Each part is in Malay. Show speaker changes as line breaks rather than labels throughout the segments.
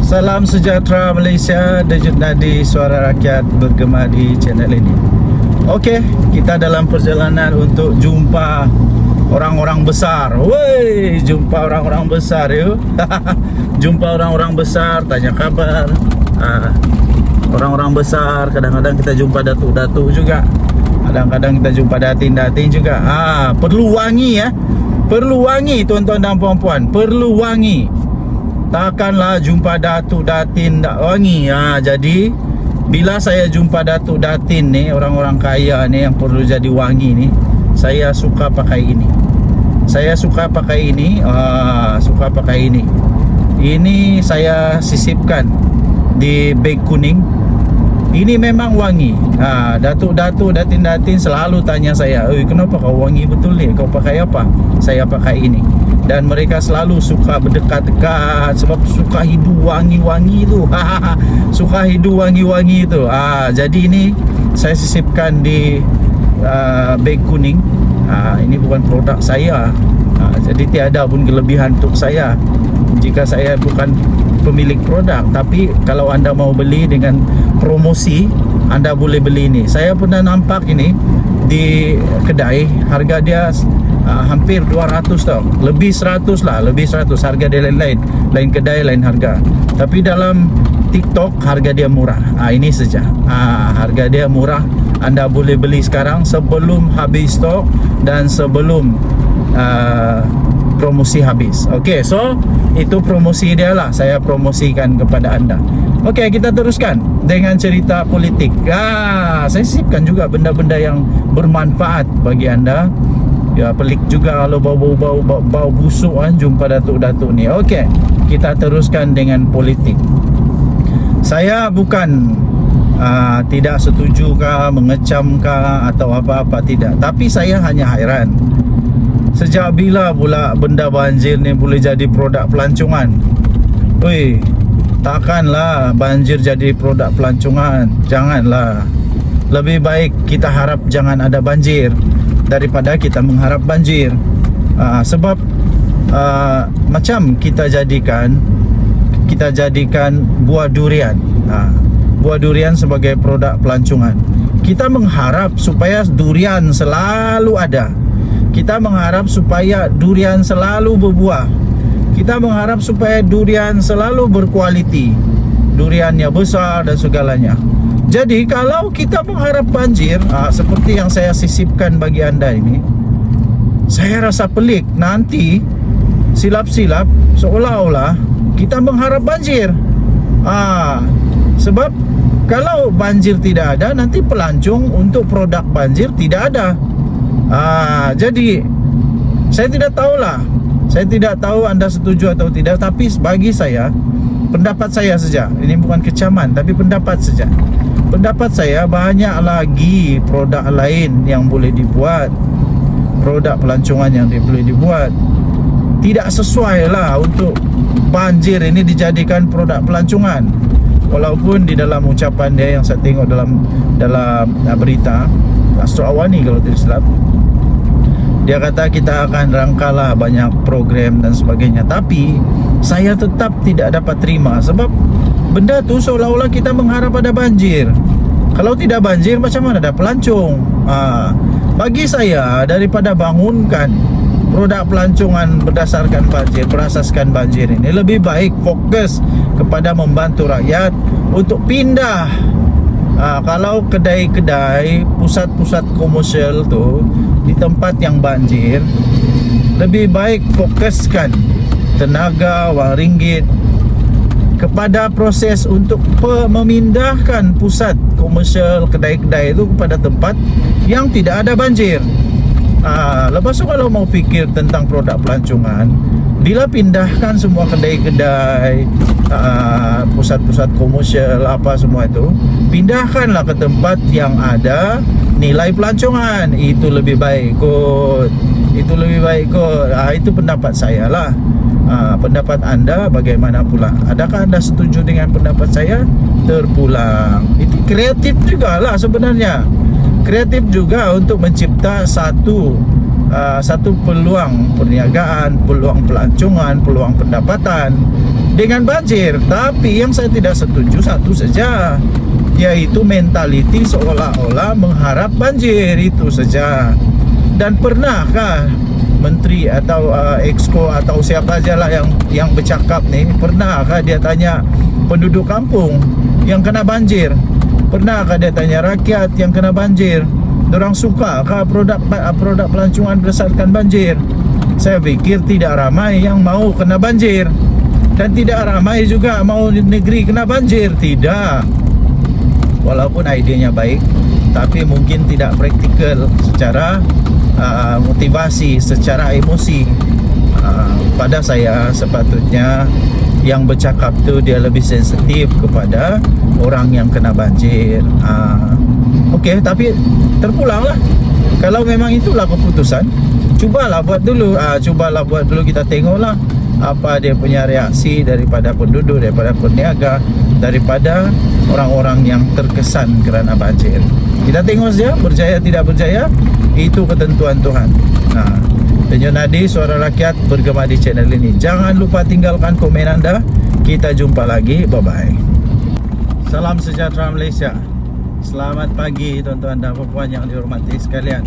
Salam sejahtera Malaysia, Dejut Nadi, suara rakyat bergema di channel ini. Okey, kita dalam perjalanan untuk jumpa orang-orang besar. Woi, jumpa orang-orang besar yuk. Jumpa orang-orang besar, tanya kabar. Orang-orang besar, kadang-kadang kita jumpa datuk-datuk juga. Kadang-kadang kita jumpa datin-datin juga. Perlu wangi ya. Perlu wangi tuan-tuan dan puan-puan. Perlu wangi. Takkanlah jumpa datuk datin tak wangi. Jadi bila saya jumpa datuk datin ni, orang-orang kaya ni yang perlu jadi wangi ni, saya suka pakai ini. Saya suka pakai ini. Suka pakai ini. Ini saya sisipkan di beg kuning. Ini memang wangi. Datuk-datuk datin-datin selalu tanya saya, kenapa kau wangi betul ni? Kau pakai apa? Saya pakai ini. Dan mereka selalu suka berdekat-dekat sebab suka hidu wangi-wangi tu. Suka hidu wangi-wangi tu. Jadi ini saya sisipkan di beg kuning. Ini bukan produk saya. Jadi tiada pun kelebihan untuk saya jika saya bukan pemilik produk. Tapi kalau anda mau beli dengan promosi, anda boleh beli ini. Saya pernah nampak ini di kedai, harga dia hampir 200 tau. Lebih 100 lah, lebih 100. Harga dia lain-lain, lain kedai, lain harga. Tapi dalam TikTok harga dia murah. Ini saja. Harga dia murah. Anda boleh beli sekarang sebelum habis stok dan sebelum promosi habis. Okey, so itu promosi dia lah. Saya promosikan kepada anda. Okey, kita teruskan dengan cerita politik. Saya sisipkan juga benda-benda yang bermanfaat bagi anda. Ya, pelik juga kalau bau busuk kan jumpa datuk-datuk ni. Okey, kita teruskan dengan politik. Saya bukan tidak setuju kah, mengecam kah atau apa-apa, tidak. Tapi saya hanya hairan. Sejak bila pula benda banjir ni boleh jadi produk pelancongan? Takkanlah banjir jadi produk pelancongan. Janganlah. Lebih baik kita harap jangan ada banjir daripada kita mengharap banjir. Sebab macam kita jadikan buah durian. Buah durian sebagai produk pelancongan. Kita mengharap supaya durian selalu ada. Kita mengharap supaya durian selalu berbuah. Kita mengharap supaya durian selalu berkualiti. Duriannya besar dan segalanya. Jadi kalau kita mengharap banjir, seperti yang saya sisipkan bagi anda ini, saya rasa pelik. Nanti silap-silap seolah-olah kita mengharap banjir. Sebab kalau banjir tidak ada, nanti pelancong untuk produk banjir tidak ada. Jadi saya tidak tahulah. Saya tidak tahu anda setuju atau tidak. Tapi bagi saya, pendapat saya saja. Ini bukan kecaman, tapi pendapat saja. Pendapat saya, banyak lagi produk lain yang boleh dibuat. Produk pelancongan yang boleh dibuat. Tidak sesuai lah untuk banjir ini dijadikan produk pelancongan. Walaupun di dalam ucapan dia yang saya tengok dalam berita Astro Awani kalau tidak silap, dia kata kita akan rangkalah banyak program dan sebagainya. Tapi saya tetap tidak dapat terima. Sebab benda tu seolah-olah kita mengharap ada banjir. Kalau tidak banjir, macam mana ada pelancong? Bagi saya, daripada bangunkan produk pelancongan berdasarkan banjir, berasaskan banjir ini, lebih baik fokus kepada membantu rakyat untuk pindah. Kalau kedai-kedai, pusat-pusat komersial tu di tempat yang banjir, lebih baik fokuskan tenaga, wang ringgit kepada proses untuk memindahkan pusat komersial, kedai-kedai itu kepada tempat yang tidak ada banjir. Lepas tu kalau mau fikir tentang produk pelancongan, bila pindahkan semua kedai-kedai, pusat-pusat komersial, apa semua itu, pindahkanlah ke tempat yang ada nilai pelancongan. Itu lebih baik kot. Itu lebih baik kot. Itu pendapat saya lah. Pendapat anda bagaimana pula? Adakah anda setuju dengan pendapat saya? Terpulang. Itu kreatif jugalah sebenarnya. Kreatif juga untuk mencipta satu peluang perniagaan, peluang pelancongan, peluang pendapatan dengan banjir. Tapi yang saya tidak setuju satu saja, yaitu mentaliti seolah-olah mengharap banjir, itu saja. Dan pernahkah menteri atau exco atau siapa aja lah yang bercakap ni, pernahkah dia tanya penduduk kampung yang kena banjir? Pernahkah dia tanya rakyat yang kena banjir, dorang sukakah produk pelancongan berdasarkan banjir? Saya fikir tidak ramai yang mau kena banjir, dan tidak ramai juga mau negeri kena banjir. Tidak. Walaupun idenya baik, tapi mungkin tidak praktikal secara motivasi, secara emosi. Pada saya sepatutnya yang bercakap tu dia lebih sensitif kepada orang yang kena banjir. Okey, tapi terpulanglah. Kalau memang itulah keputusan, cubalah buat dulu. Kita tengoklah apa dia punya reaksi daripada penduduk, daripada peniaga, daripada orang-orang yang terkesan kerana banjir. Kita tengok saja, berjaya tidak berjaya, itu ketentuan Tuhan. Denyut nadi suara rakyat bergema di channel ini. Jangan lupa tinggalkan komen anda. Kita jumpa lagi. Bye-bye. Salam sejahtera Malaysia. Selamat pagi tuan-tuan dan puan yang dihormati sekalian.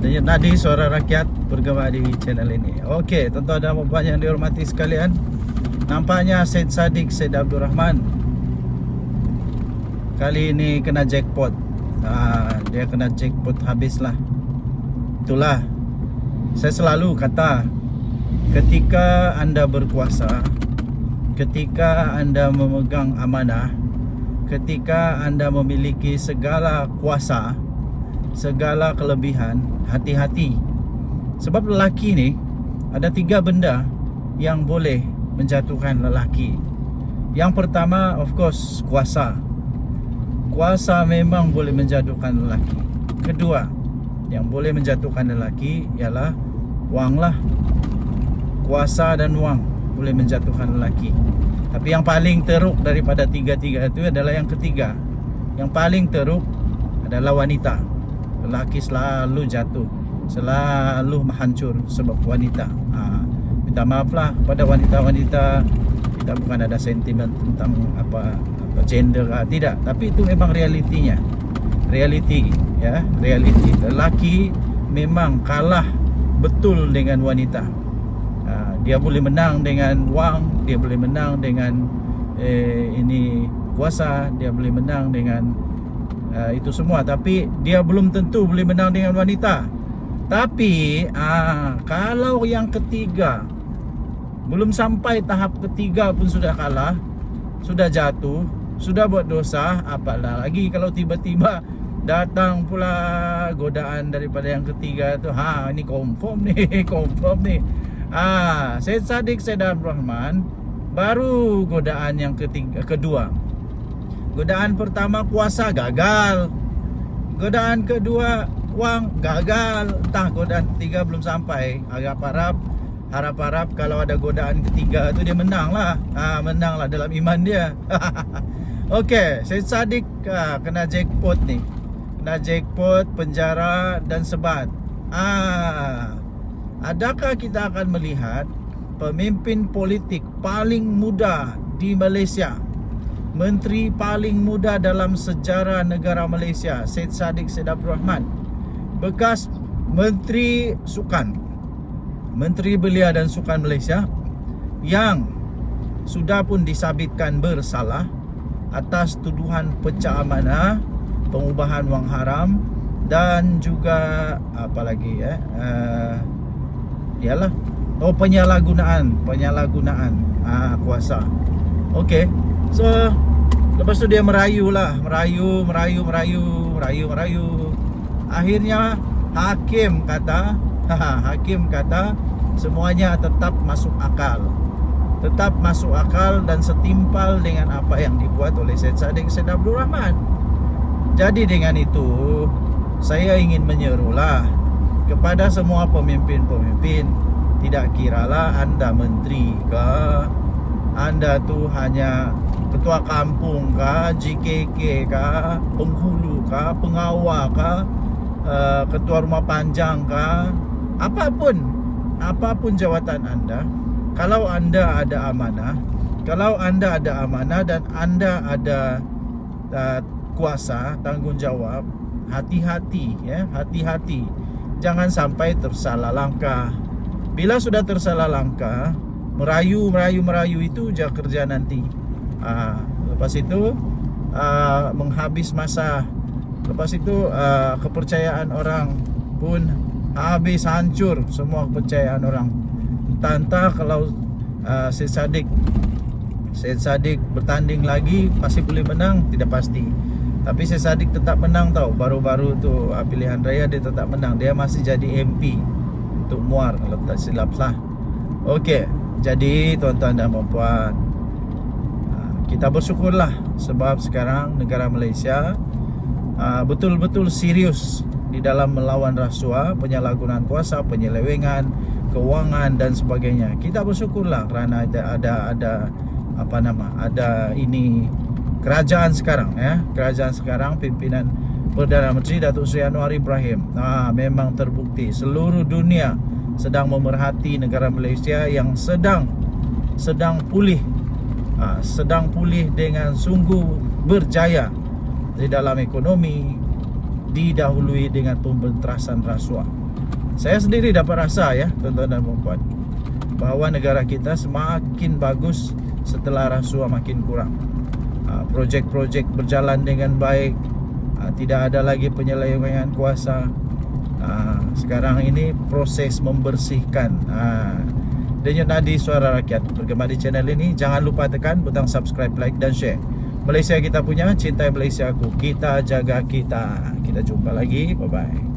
Denyut nadi suara rakyat bergema di channel ini. Okey, tuan-tuan dan puan yang dihormati sekalian, nampaknya Syed Saddiq Syed Abdul Rahman kali ini kena jackpot. Dia kena jackpot habislah. Itulah, saya selalu kata, ketika anda berkuasa, ketika anda memegang amanah, ketika anda memiliki segala kuasa, segala kelebihan, hati-hati. Sebab lelaki ni ada 3 benda yang boleh menjatuhkan lelaki. Yang pertama, of course, kuasa. Kuasa memang boleh menjatuhkan lelaki. Kedua, yang boleh menjatuhkan lelaki ialah wang lah. Kuasa dan wang boleh menjatuhkan lelaki. Tapi yang paling teruk daripada tiga-tiga itu adalah yang ketiga. Yang paling teruk adalah wanita. Lelaki selalu jatuh, selalu hancur sebab wanita. Minta maaf lah pada wanita-wanita. Kita bukan ada sentimen tentang apa gender, tidak, tapi itu memang realitinya. Realiti, ya, realiti. Lelaki memang kalah betul dengan wanita. Dia boleh menang dengan wang, dia boleh menang dengan ini kuasa, dia boleh menang dengan itu semua, tapi dia belum tentu boleh menang dengan wanita. Tapi kalau yang ketiga, belum sampai tahap ketiga pun sudah kalah, sudah jatuh, sudah buat dosa, apalah lagi kalau tiba-tiba datang pula godaan daripada yang ketiga tu. Ini confirm ni, confirm ni. Syed Saddiq Syed Abdul Rahman baru godaan yang kedua. Godaan pertama kuasa, gagal. Godaan kedua wang, gagal. Entah godaan ketiga belum sampai. Harap-harap kalau ada godaan ketiga tu dia menang lah. Menang lah dalam iman dia. Okey, Syed Saddiq kena jackpot ni. Kena jackpot, penjara dan sebat. Adakah kita akan melihat pemimpin politik paling muda di Malaysia, menteri paling muda dalam sejarah negara Malaysia, Syed Saddiq Syed Abdul Rahman, bekas Menteri Sukan, Menteri Belia dan Sukan Malaysia, yang sudah pun disabitkan bersalah atas tuduhan pecah amanah, pengubahan wang haram, dan juga apa lagi ialah penyalahgunaan kuasa. Okey. So lepas tu dia merayu. Akhirnya hakim kata semuanya tetap masuk akal. Tetap masuk akal dan setimpal dengan apa yang dibuat oleh Syed Saddiq Syed Abdul Rahman. Jadi dengan itu saya ingin menyerulah kepada semua pemimpin-pemimpin, tidak kiralah anda menteri ke, anda tu hanya ketua kampung ke, JKK ke, penghulu ke, pengawal ke, ketua rumah panjang ke, apapun jawatan anda. Kalau anda ada amanah, Kalau anda ada amanah dan anda ada kuasa, tanggungjawab, hati-hati ya, hati-hati. Jangan sampai tersalah langkah. Bila sudah tersalah langkah, merayu itu je kerja nanti. Lepas itu menghabis masa. Lepas itu kepercayaan orang pun habis, hancur semua kepercayaan orang. Entah kalau Syed Saddiq bertanding lagi masih boleh menang, tidak pasti. Tapi Syed Saddiq tetap menang tau. Baru-baru tu pilihan raya dia tetap menang. Dia masih jadi MP untuk Muar kalau tak silap lah. Okey, jadi tuan-tuan dan puan-puan, kita bersyukurlah sebab sekarang negara Malaysia betul-betul serius di dalam melawan rasuah, penyalahgunaan kuasa, penyelewengan kewangan dan sebagainya. Kita bersyukurlah kerana ada ini kerajaan sekarang ya. Kerajaan sekarang pimpinan Perdana Menteri Datuk Seri Anwar Ibrahim memang terbukti seluruh dunia sedang memerhati negara Malaysia yang sedang pulih, sedang pulih dengan sungguh berjaya di dalam ekonomi, didahului dengan pembenterasan rasuah. Saya sendiri dapat rasa ya tuan-tuan dan puan-puan, bahawa negara kita semakin bagus setelah rasuah makin kurang. Projek-projek berjalan dengan baik, tidak ada lagi penyelewengan kuasa. Sekarang ini proses membersihkan. Denyut nadi suara rakyat bergema di channel ini. Jangan lupa tekan butang subscribe, like dan share. Malaysia kita punya, cintai Malaysia aku. Kita jaga kita. Kita jumpa lagi. Bye bye.